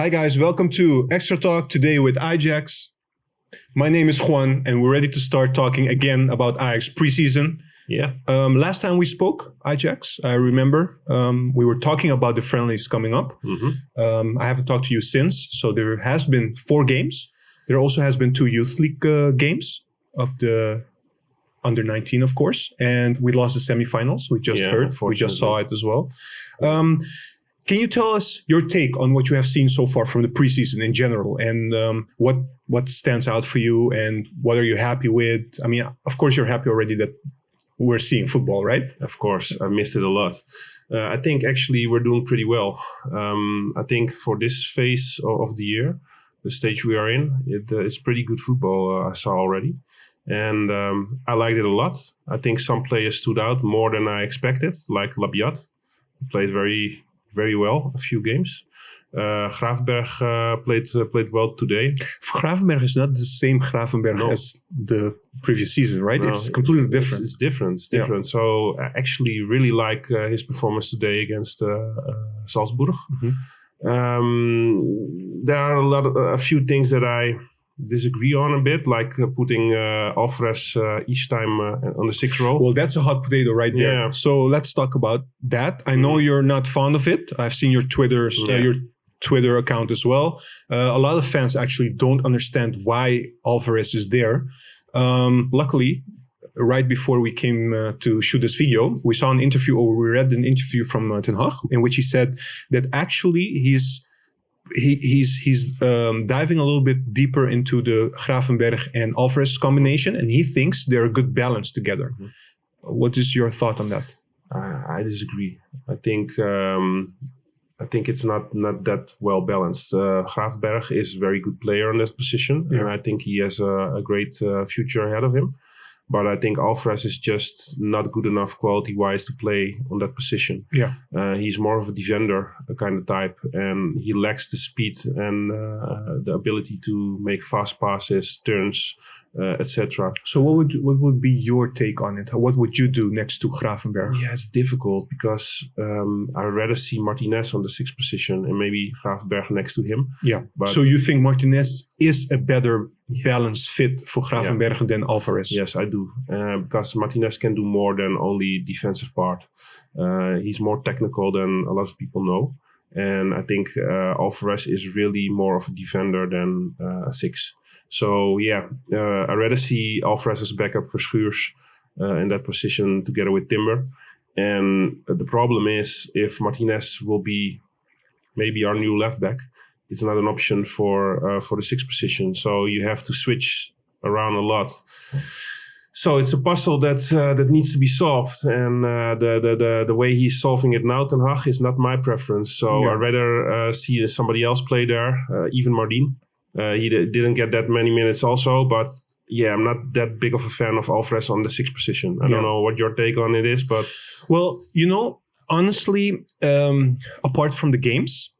Hi guys, welcome to XtraTalk today with Eyejax. My name is Juan and we're ready to start talking again about Ajax preseason. Yeah. Last time we spoke, Ajax, I remember we were talking about the friendlies coming up. Mm-hmm. I haven't talked to you since, so there has been 4 games. There also has been 2 youth league games of the under 19, of course, and we lost the semifinals. We just heard, we just saw it as well. Can you tell us your take on what you have seen so far from the preseason in general, and what stands out for you, and what are you happy with? I mean, of course, you're happy already that we're seeing football, right? Of course, I missed it a lot. I think actually we're doing pretty well. I think for this phase of the year, the stage we are in, it's pretty good football I saw already. And I liked it a lot. I think some players stood out more than I expected, like Labyad. He played very, very well a few games. Gravenberch played well today. Gravenberch is not the same Gravenberch as the previous season, right? No, it's completely different. It's different. Yeah. So I actually really like his performance today against Salzburg. Mm-hmm. There are a few things that I disagree on a bit, like putting Alvarez each time on the 6th row. Well, that's a hot potato right there. Yeah. So let's talk about that. I know you're not fond of it. I've seen your Twitter account as well. A lot of fans actually don't understand why Alvarez is there. Luckily, right before we came to shoot this video, we saw an interview, or we read an interview from Ten Hag, in which he said that actually he's diving a little bit deeper into the Gravenberch and Alvarez combination, and he thinks they're a good balance together. Mm-hmm. What is your thought on that? I disagree. I think it's not that well balanced. Gravenberch is a very good player in this position, and I think he has a great future ahead of him. But I think Alvarez is just not good enough quality-wise to play on that position. Yeah, he's more of a defender kind of type, and he lacks the speed and the ability to make fast passes, turns, etc. So what would be your take on it? What would you do next to Gravenberch? Yeah, it's difficult because I'd rather see Martinez on the 6th position and maybe Gravenberch next to him. Yeah. But so you think Martinez is a better balanced fit for Gravenberch than Alvarez? Yes, I do. Because Martinez can do more than only defensive part. He's more technical than a lot of people know. And I think Alvarez is really more of a defender than a 6. So yeah, I'd rather see Alvarez as backup for Schuurs in that position together with Timber. And the problem is, if Martinez will be maybe our new left back, it's not an option for the 6th position. So you have to switch around a lot. So it's a puzzle that needs to be solved, and the way he's solving it now, Ten Hag, is not my preference. So I'd rather see somebody else play there, even Marin. He didn't get that many minutes also, but yeah, I'm not that big of a fan of Alvarez on the 6th position. I don't know what your take on it is, but... Well, honestly, apart from the games,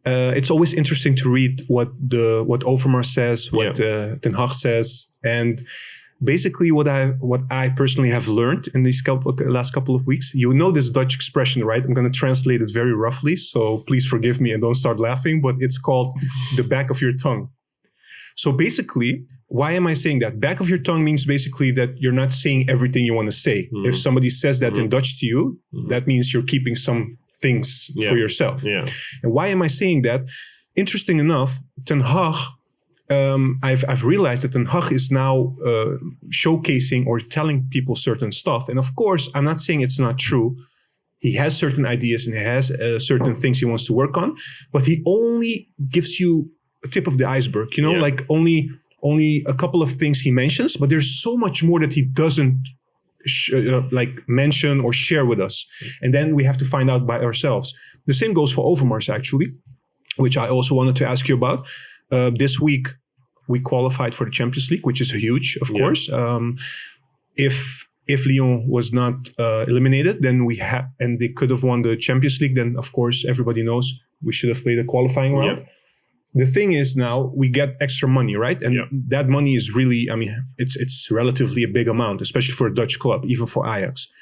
it's always interesting to read what Overmars says, what Ten Hag says, and basically what I personally have learned in these last couple of weeks. You know this Dutch expression, right? I'm going to translate it very roughly, so please forgive me and don't start laughing, but it's called the back of your tongue. So basically, why am I saying that? Back of your tongue means basically that you're not saying everything you want to say. Mm-hmm. If somebody says that in Dutch to you, that means you're keeping some things for yourself. Yeah. And why am I saying that? Interesting enough, Ten Hag, I've realized that Ten Hag is now showcasing or telling people certain stuff. And of course, I'm not saying it's not true. He has certain ideas and he has certain things he wants to work on, but he only gives you a tip of the iceberg, like only a couple of things he mentions, but there's so much more that he doesn't mention or share with us. And then we have to find out by ourselves. The same goes for Overmars, actually, which I also wanted to ask you about. This week, we qualified for the Champions League, which is huge, of course. If Lyon was not eliminated, then and they could have won the Champions League, then of course everybody knows we should have played a qualifying round. The thing is now we get extra money, right? And that money is really, it's relatively a big amount, especially for a Dutch club, even for Ajax.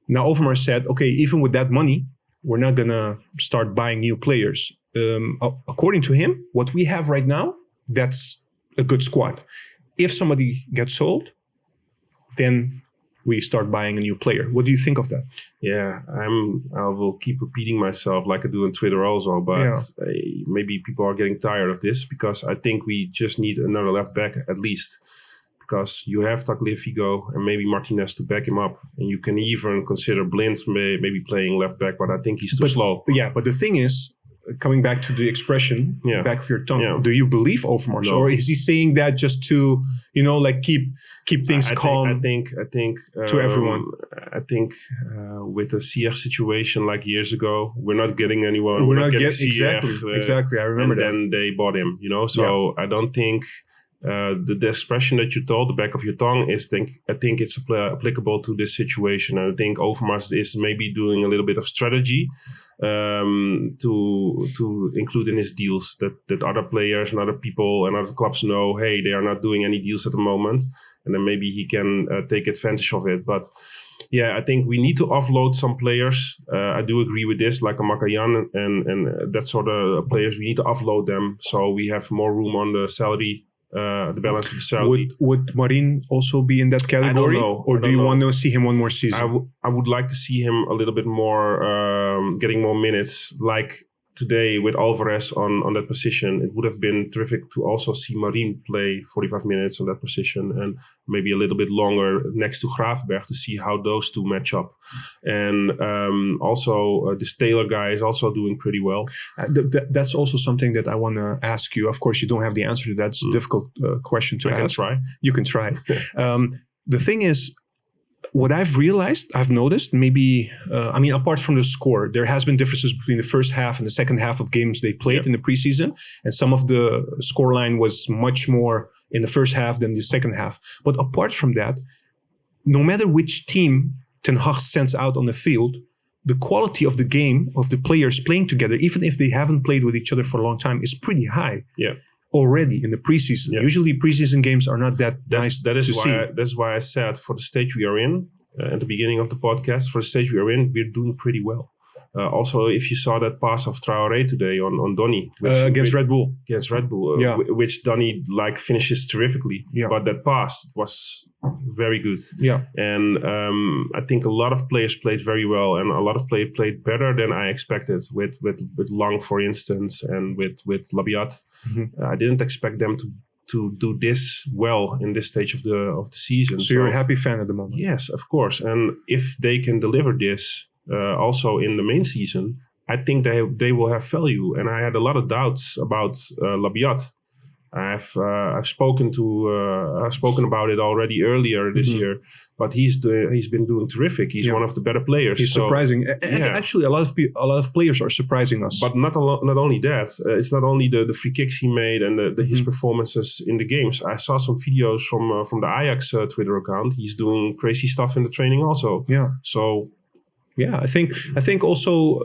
Now Overmars said, okay, even with that money, we're not going to start buying new players. according to him, what we have right now, that's a good squad. If somebody gets sold, then we start buying a new player. What do you think of that? Yeah, I will keep repeating myself like I do on Twitter also, but maybe people are getting tired of this because I think we just need another left back at least. Because you have Tagliafico and maybe Martinez to back him up. And you can even consider Blind maybe playing left back, but I think he's too slow. Yeah, but the thing is, coming back to the expression, back of your tongue, do you believe Overmars? No. Or is he saying that just to, like keep things calm? I think to everyone. I think with the CR situation like years ago, we're not getting anyone. We're not getting exactly. I remember that. And then they bought him, So I don't think the expression that you told, the back of your tongue, I think it's applicable to this situation. And I think Overmars is maybe doing a little bit of strategy to include in his deals that other players and other people and other clubs know, hey, they are not doing any deals at the moment. And then maybe he can take advantage of it. But yeah, I think we need to offload some players. I do agree with this, like a Makayan and that sort of players. We need to offload them so we have more room on the salary. The balance of the salary. Would Marin also be in that category? I don't know. Or do you want to see him one more season? I would like to see him a little bit more, getting more minutes. Like today with Alvarez on that position, it would have been terrific to also see Marin play 45 minutes on that position and maybe a little bit longer next to Gravenberch to see how those two match up. And also this Taylor guy is also doing pretty well. That's also something that I want to ask you. Of course, you don't have the answer to that. It's a difficult question to ask. You can try. The thing is, what I've noticed, maybe, apart from the score, there has been differences between the first half and the second half of games they played in the preseason. And some of the scoreline was much more in the first half than the second half. But apart from that, no matter which team Ten Hag sends out on the field, the quality of the game, of the players playing together, even if they haven't played with each other for a long time, is pretty high. Yeah. Already in the preseason. Yeah. Usually preseason games are not that nice to see. That's why I said for the stage we are in, at the beginning of the podcast, for the stage we are in, we're doing pretty well. Also, if you saw that pass of Traore today on Donny. Against Red Bull. Against Red Bull, which Donny finishes terrifically. Yeah. But that pass was very good. Yeah. And I think a lot of players played very well and a lot of players played better than I expected with Lang, for instance, and with Labyad. Mm-hmm. I didn't expect them to do this well in this stage of the season. So you're a happy fan at the moment? Yes, of course. And if they can deliver this also in the main season, I think they will have value. And I had a lot of doubts about Labyad. I've spoken about it already earlier this year, but he's been doing terrific. He's one of the better players. He's surprising. Actually, a lot of players are surprising us. But not only that. It's not only the free kicks he made and his performances in the games. I saw some videos from the Ajax Twitter account. He's doing crazy stuff in the training also. Yeah. So. Yeah, I think also,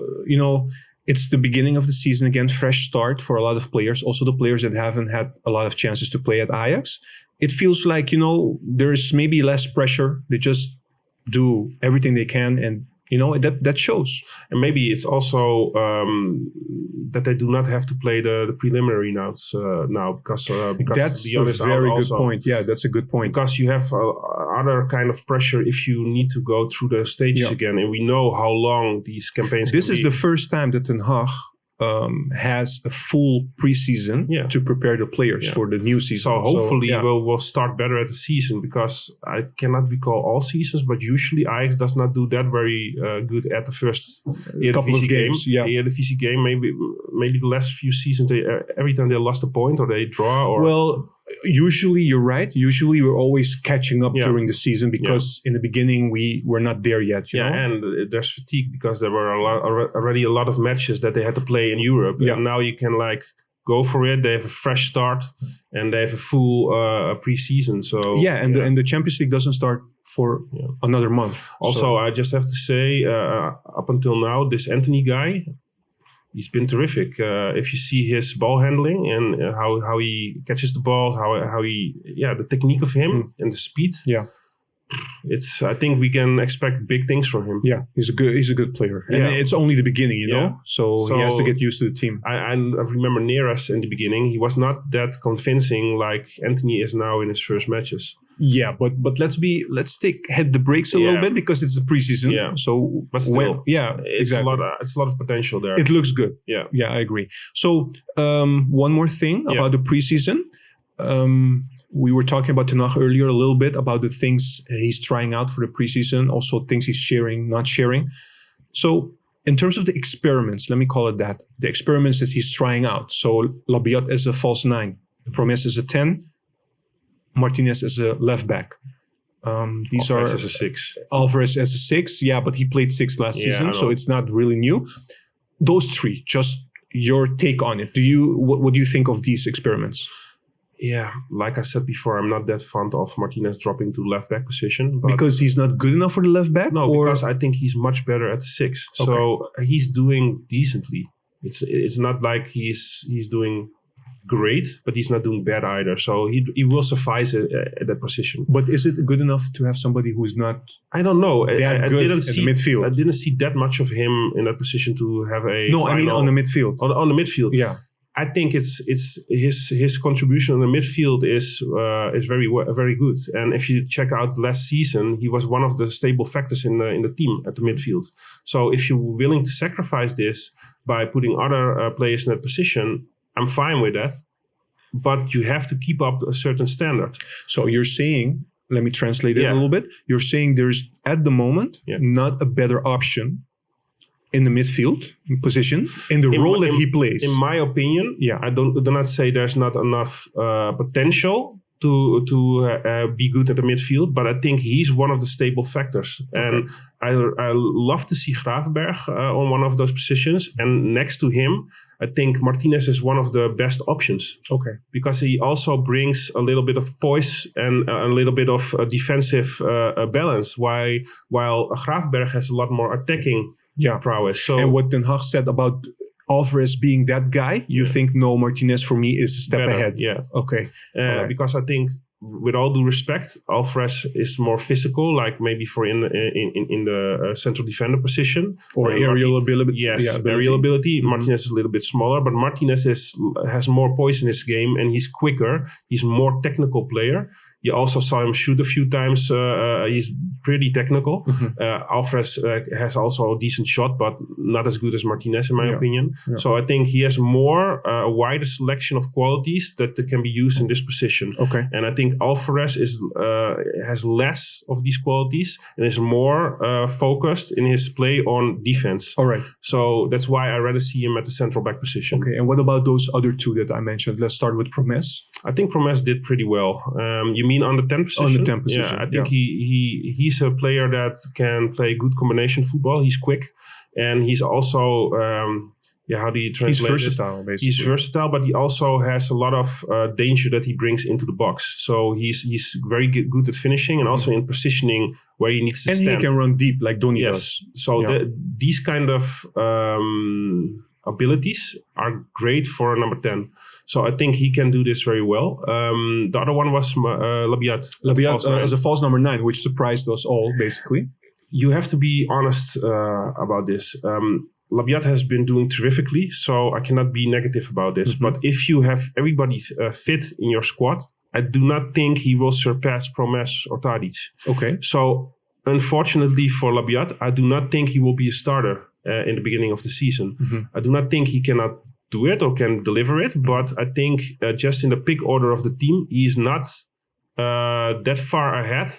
it's the beginning of the season again, fresh start for a lot of players. Also the players that haven't had a lot of chances to play at Ajax. It feels like, there's maybe less pressure. They just do everything they can and, that shows. And maybe it's also that they do not have to play the preliminary rounds now because that's a very good point. Yeah, that's a good point. Because you have other kind of pressure if you need to go through the stages again. And we know how long these campaigns can be. This is the first time that Ten Hag has a full preseason to prepare the players for the new season. So hopefully we'll start better at the season because I cannot recall all seasons, but usually Ajax does not do that very good at the first couple of games. The Eredivisie game, maybe the last few seasons, every time they lost a point or they draw. Well, usually you're right. Usually we're always catching up during the season because in the beginning we were not there yet. You know? And there's fatigue because there were already a lot of matches that they had to play in Europe. Yeah. And now you can go for it. They have a fresh start and they have a full pre-season. So and the Champions League doesn't start for another month. Also, I just have to say, up until now, this Antony guy, he's been terrific. If you see his ball handling and how he catches the ball, how he the technique of him and the speed. Yeah. I think we can expect big things from him. Yeah, he's a good player, and it's only the beginning, you know. So he has to get used to the team. I remember Neres in the beginning. He was not that convincing like Antony is now in his first matches. Yeah, but let's hit the brakes a little bit because it's the preseason. Yeah. So but still, it's exactly. It's a lot of potential there. It looks good. Yeah. Yeah, I agree. So one more thing about the preseason. We were talking about Ten Hag earlier a little bit about the things he's trying out for the preseason, also things he's sharing, not sharing. So in terms of the experiments, let me call it that, the experiments that he's trying out. So Labyad as a false 9, Promes as a 10, Martinez as a left back. These Alvarez are as a 6. Alvarez as a 6, yeah, but he played 6 last season, so it's not really new. Those 3, just your take on it. What do you think of these experiments? Yeah, like I said before, I'm not that fond of Martinez dropping to left back position. But because he's not good enough for the left back? No, because I think he's much better at 6. Okay. So he's doing decently. It's not like he's doing great, but he's not doing bad either. So he will suffice at that position. But is it good enough to have somebody who's not? I don't know. I didn't see midfield. I didn't see that much of him in that position to have a. No, I mean on the midfield. On the midfield. Yeah. I think it's his contribution on the midfield is very good. And if you check out last season, he was one of the stable factors in the team at the midfield. So if you're willing to sacrifice this by putting other players in that position, I'm fine with that. But you have to keep up a certain standard. So you're saying, let me translate it a little bit. You're saying there's at the moment not a better option in the midfield position, in the role that he plays. In my opinion, I do not say there's not enough potential to be good at the midfield, but I think he's one of the stable factors. Okay. And I love to see Gravenberch on one of those positions. And next to him, I think Martinez is one of the best options. Okay. Because he also brings a little bit of poise and a little bit of defensive balance, while Gravenberch has a lot more attacking prowess. So, and what Ten Hag said about Alvarez being that guy, you think no, Martinez for me is a step ahead. Yeah. Okay. Because I think, with all due respect, Alvarez is more physical, like maybe for in the central defender position or aerial ability. Yes, aerial ability. Mm-hmm. Martinez is a little bit smaller, but Martinez has more poise in his game and he's quicker. He's a more technical player. You also saw him shoot a few times. He's pretty technical. Mm-hmm. Alvarez has also a decent shot, but not as good as Martinez, in my opinion. Yeah. So I think he has a wider selection of qualities that can be used in this position. Okay. And I think Alvarez has less of these qualities and is more focused in his play on defense. All right. So that's why I rather see him at the central back position. Okay. And what about those other 2 that I mentioned? Let's start with Promes. I think Promes did pretty well. You mean on the 10 position? On the 10 position. Yeah, I think he's a player that can play good combination football. He's quick, and he's also how do you translate He's versatile, basically. He's versatile, but he also has a lot of danger that he brings into the box. So he's very good at finishing and also in positioning where he needs to stand. And he can run deep like Donny does. So these kind of abilities are great for number 10. So I think he can do this very well. The other one was Labyad. Labyad as a false number 9, which surprised us all, basically. You have to be honest about this. Labyad has been doing terrifically, so I cannot be negative about this. Mm-hmm. But if you have everybody fit in your squad, I do not think he will surpass Promes or Tadic. Okay. So unfortunately for Labyad, I do not think he will be a starter in the beginning of the season. Mm-hmm. I do not think he cannot do it or can deliver it, but I think just in the pick order of the team, he is not that far ahead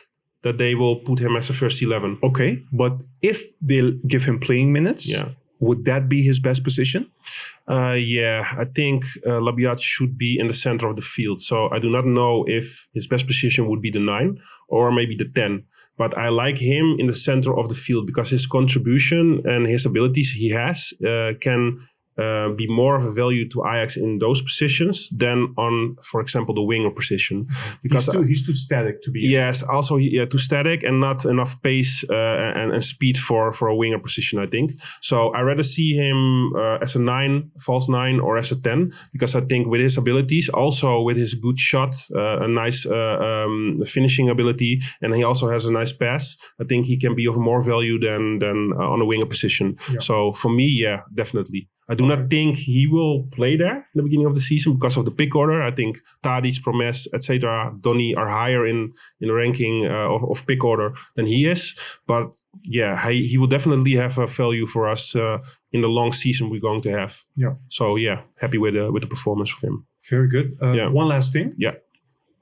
that they will put him as a first 11. Okay, but if they'll give him playing minutes, would that be his best position? I think Labyad should be in the center of the field. So I do not know if his best position would be the 9 or maybe the 10. But I like him in the center of the field because his contribution and his abilities he has can be more of a value to Ajax in those positions than on, for example, the winger position. Because he's too static to be. Yes, also too static and not enough pace and speed for a winger position, I think. So I rather see him as a 9, false 9, or as a 10, because I think with his abilities, also with his good shot, a nice finishing ability, and he also has a nice pass, I think he can be of more value than on a winger position. Yeah. So for me, definitely. I do not think he will play there in the beginning of the season because of the pick order. I think Tadic, Promes, etc., Donny are higher in the ranking of pick order than he is. But he will definitely have a value for us in the long season we're going to have. Yeah. So happy with the performance of him. Very good. One last thing. Yeah.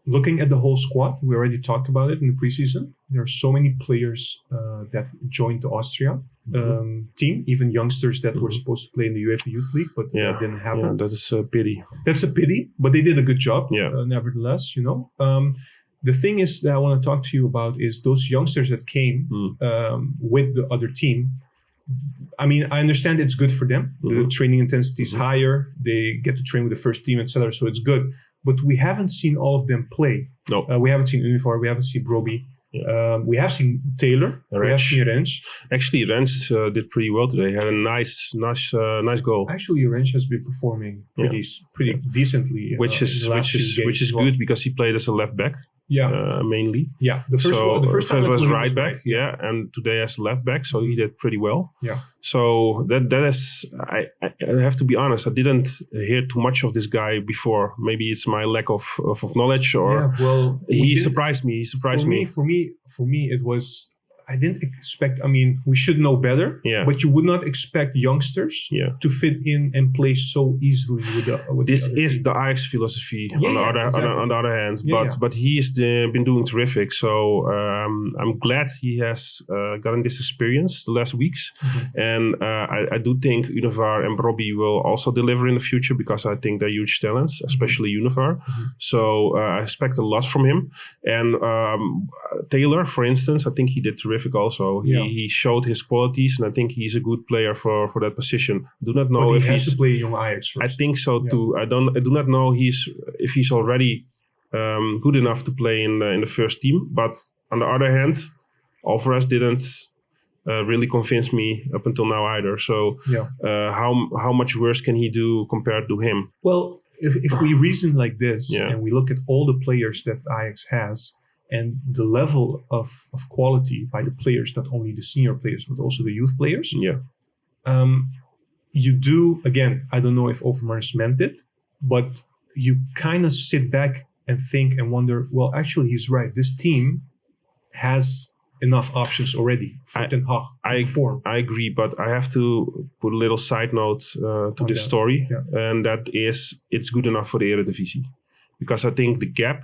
Looking at the whole squad, we already talked about it in the preseason. There are so many players that joined the Austria team, even youngsters that were supposed to play in the UEFA Youth League, but that didn't happen. Yeah, that is a pity. That's a pity, but they did a good job, nevertheless, The thing is that I want to talk to you about is those youngsters that came with the other team. I mean, I understand it's good for them. The training intensity is higher. They get to train with the first team, etc. So it's good. But we haven't seen all of them play. No. We haven't seen Unuvar. We haven't seen Brobbey. Yeah. We have seen Taylor. We have seen Rens. Actually, Rens did pretty well today. He had a nice goal. Actually, Rens has been performing pretty decently, which is good because he played as a left back. Yeah, mainly. Yeah, the first time was right back. Yeah, and today as left back, so he did pretty well. Yeah. So that is, I have to be honest, I didn't hear too much of this guy before. Maybe it's my lack of knowledge, or he surprised me. He surprised me. For me, it was. I didn't expect. I mean, we should know better. Yeah. But you would not expect youngsters to fit in and play so easily with this the is the Ajax philosophy. On the other hand, but he's been doing terrific. So I'm glad he has gotten this experience the last weeks, and I do think Unuvar and Brobbey will also deliver in the future because I think they're huge talents, especially Unuvar. So I expect a lot from him. And Taylor, for instance, I think he did terrific also. He showed his qualities, and I think he's a good player for that position. I do not know if has to play young Ajax first. I think so too. I do not know if he's already good enough to play in the first team. But on the other hand, Alvarez didn't really convince me up until now either. So how much worse can he do compared to him? Well, if we reason like this and we look at all the players that Ajax has, and the level of quality by the players, not only the senior players, but also the youth players. Yeah. You do, again, I don't know if Overmars meant it, but you kind of sit back and think and wonder, well, actually, he's right. This team has enough options already for Ten Hag to perform. I agree, but I have to put a little side note to this story, and that is it's good enough for the Eredivisie. Because I think the gap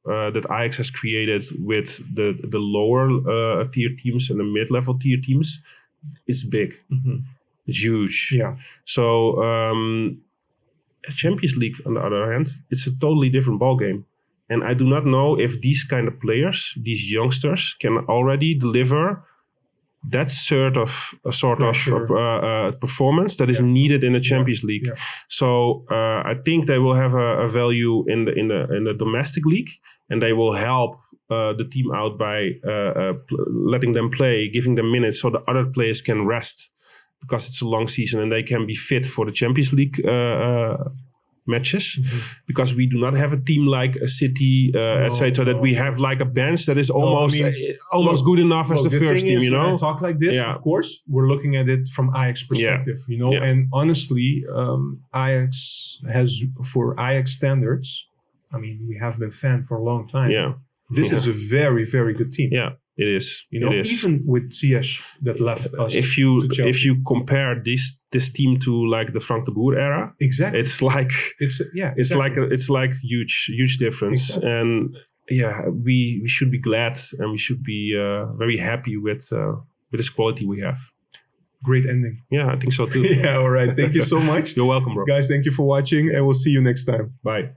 that Ajax has created with the lower tier teams and the mid-level tier teams is big. It's huge. Yeah. So Champions League, on the other hand, it's a totally different ballgame. And I do not know if these kind of players, these youngsters, can already deliver that sort of performance that is needed in the Champions League. Yeah. So I think they will have a value in the domestic league, and they will help the team out by letting them play, giving them minutes, so the other players can rest because it's a long season and they can be fit for the Champions League matches. Because we do not have a team like a City, etc., that we have like a bench that is almost good enough as the first team. When I talk like this, of course, we're looking at it from Ajax perspective, and honestly, Ajax has, for Ajax standards, I mean, we have been fan for a long time. This is a very, very good team. Yeah, it is. It is. Even with Ziyech that left us. If you compare this team to like the Frank de Boer era, exactly, it's like it's like huge difference. Exactly. And we should be glad and we should be very happy with this quality we have. Great ending. Yeah, I think so too. All right. Thank you so much. You're welcome, bro. Guys, thank you for watching, and we'll see you next time. Bye.